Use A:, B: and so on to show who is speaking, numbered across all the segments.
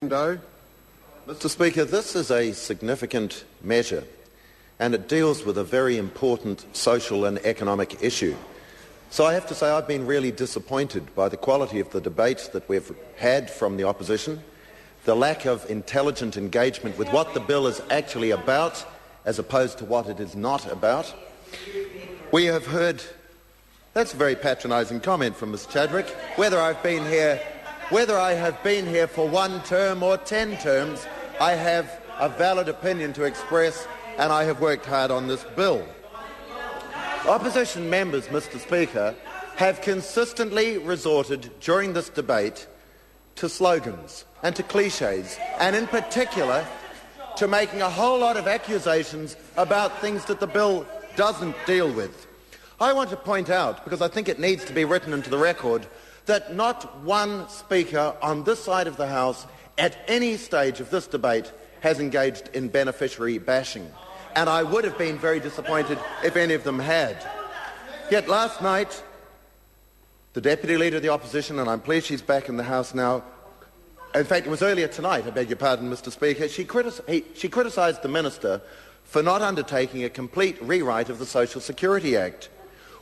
A: Mr. Speaker, this is a significant measure and it deals with a very important social and economic issue. So I have to say I've been really disappointed by the quality of the debate that we've had from the opposition, the lack of intelligent engagement with what the bill is actually about as opposed to what it is not about. We have heard, that's a very patronising comment from Ms Chadwick, whether I have been here for 1 term or 10 terms, I have a valid opinion to express and I have worked hard on this bill. Opposition members, Mr Speaker, have consistently resorted during this debate to slogans and to cliches, and in particular to making a whole lot of accusations about things that the bill doesn't deal with. I want to point out, because I think it needs to be written into the record, that not one speaker on this side of the House at any stage of this debate has engaged in beneficiary bashing, and I would have been very disappointed if any of them had. Yet last night, the Deputy Leader of the Opposition, and I'm pleased she's back in the House now, in fact it was earlier tonight, I beg your pardon, Mr Speaker, she criticised the Minister for not undertaking a complete rewrite of the Social Security Act.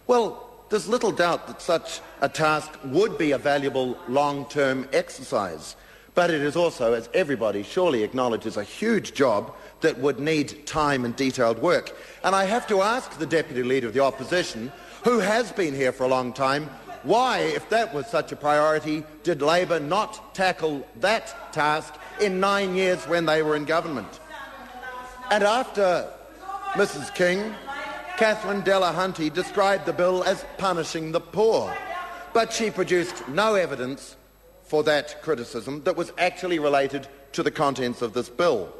A: Well, there's little doubt that such a task would be a valuable long-term exercise, but it is also, as everybody surely acknowledges, a huge job that would need time and detailed work. And I have to ask the Deputy Leader of the Opposition, who has been here for a long time, why, if that was such a priority, did Labor not tackle that task in 9 years when they were in government? And after Mrs King, Catherine Delahunty described the bill as punishing the poor, but she produced no evidence for that criticism that was actually related to the contents of this bill.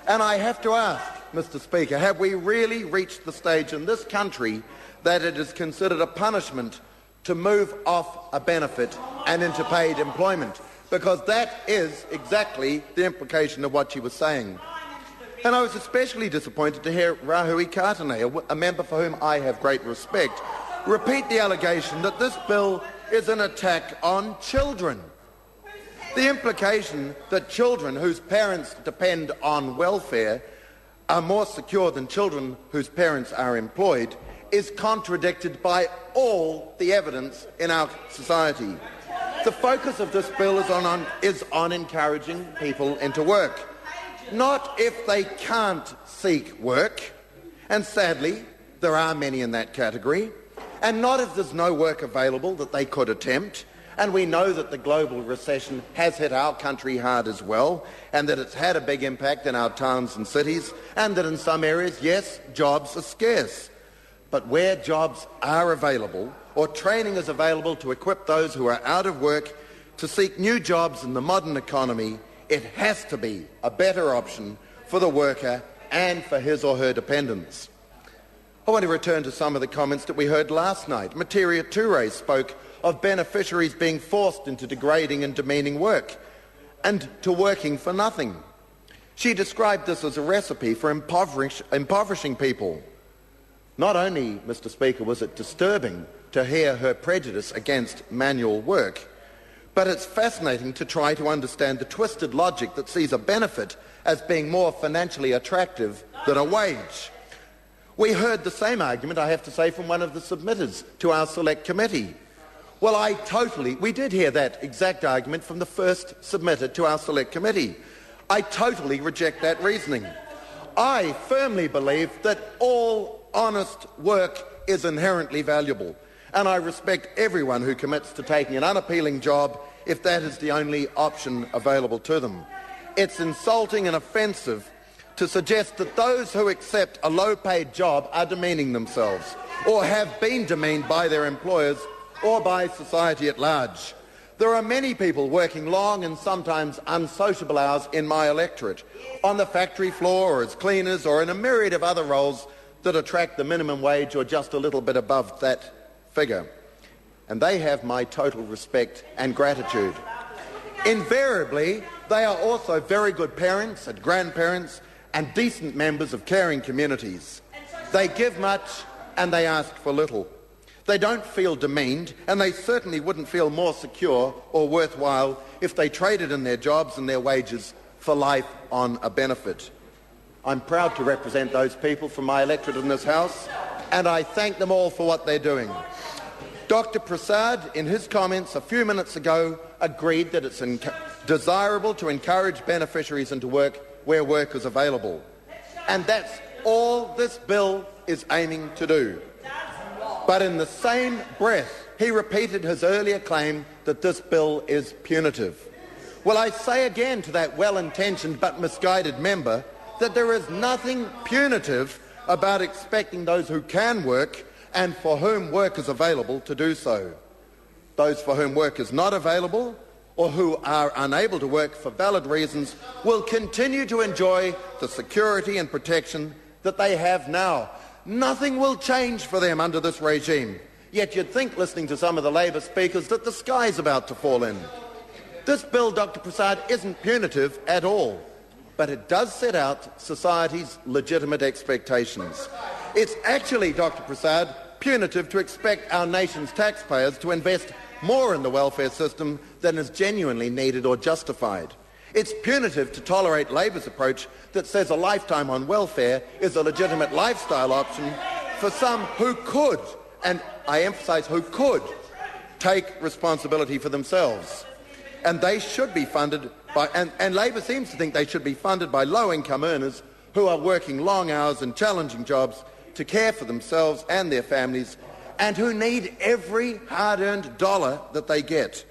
A: And I have to ask, Mr Speaker, have we really reached the stage in this country that it is considered a punishment to move off a benefit and into paid employment? Because that is exactly the implication of what she was saying. And I was especially disappointed to hear Rahui Kartane, a member for whom I have great respect, repeat the allegation that this bill is an attack on children. The implication that children whose parents depend on welfare are more secure than children whose parents are employed is contradicted by all the evidence in our society. The focus of this bill is on encouraging people into work. Not if they can't seek work, and sadly there are many in that category, and not if there's no work available that they could attempt, and we know that the global recession has hit our country hard as well, and that it's had a big impact in our towns and cities, and that in some areas, yes, jobs are scarce. But where jobs are available, or training is available to equip those who are out of work to seek new jobs in the modern economy, it has to be a better option for the worker and for his or her dependents. I want to return to some of the comments that we heard last night. Materia Toure spoke of beneficiaries being forced into degrading and demeaning work and to working for nothing. She described this as a recipe for impoverishing people. Not only, Mr Speaker, was it disturbing to hear her prejudice against manual work, but it's fascinating to try to understand the twisted logic that sees a benefit as being more financially attractive than a wage. We heard the same argument, I have to say, from one of the submitters to our select committee. Well, we did hear that exact argument from the first submitter to our select committee. I totally reject that reasoning. I firmly believe that all honest work is inherently valuable, and I respect everyone who commits to taking an unappealing job if that is the only option available to them. It's insulting and offensive to suggest that those who accept a low-paid job are demeaning themselves, or have been demeaned by their employers or by society at large. There are many people working long and sometimes unsociable hours in my electorate, on the factory floor or as cleaners or in a myriad of other roles that attract the minimum wage or just a little bit above that figure. And they have my total respect and gratitude. Invariably, they are also very good parents and grandparents and decent members of caring communities. They give much and they ask for little. They don't feel demeaned, and they certainly wouldn't feel more secure or worthwhile if they traded in their jobs and their wages for life on a benefit. I'm proud to represent those people from my electorate in this House, and I thank them all for what they're doing. Dr Prasad, in his comments a few minutes ago, agreed that it's desirable to encourage beneficiaries into work where work is available. And that's all this bill is aiming to do. But in the same breath, he repeated his earlier claim that this bill is punitive. Well, I say again to that well-intentioned but misguided member that there is nothing punitive about expecting those who can work and for whom work is available to do so. Those for whom work is not available or who are unable to work for valid reasons will continue to enjoy the security and protection that they have now. Nothing will change for them under this regime. Yet you'd think, listening to some of the Labor speakers, that the sky's about to fall in. This bill, Dr Prasad, isn't punitive at all, but it does set out society's legitimate expectations. It's actually, Dr Prasad, punitive to expect our nation's taxpayers to invest more in the welfare system than is genuinely needed or justified. It's punitive to tolerate Labor's approach that says a lifetime on welfare is a legitimate lifestyle option for some who could, and I emphasise who could, take responsibility for themselves. And they should be funded by, and Labor seems to think they should be funded by low-income earners who are working long hours and challenging jobs to care for themselves and their families, and who need every hard-earned dollar that they get.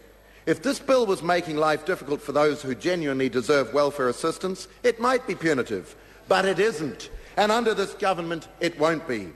A: If this bill was making life difficult for those who genuinely deserve welfare assistance, it might be punitive, but it isn't. And under this government, it won't be.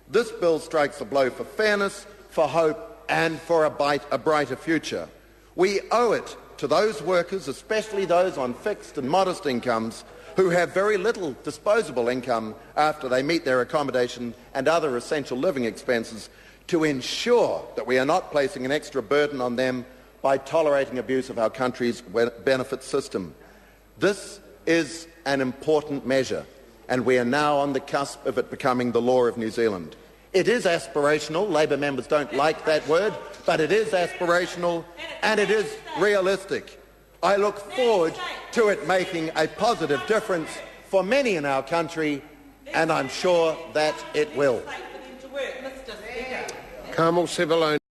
A: This bill strikes a blow for fairness, for hope, and for a brighter future. We owe it to those workers, especially those on fixed and modest incomes, who have very little disposable income after they meet their accommodation and other essential living expenses, to ensure that we are not placing an extra burden on them by tolerating abuse of our country's benefit system. This is an important measure, and we are now on the cusp of it becoming the law of New Zealand. It is aspirational. Labor members don't like that word, but it is aspirational and it is realistic. I look forward to it making a positive difference for many in our country, and I'm sure that it will.
B: Carmel Civilone.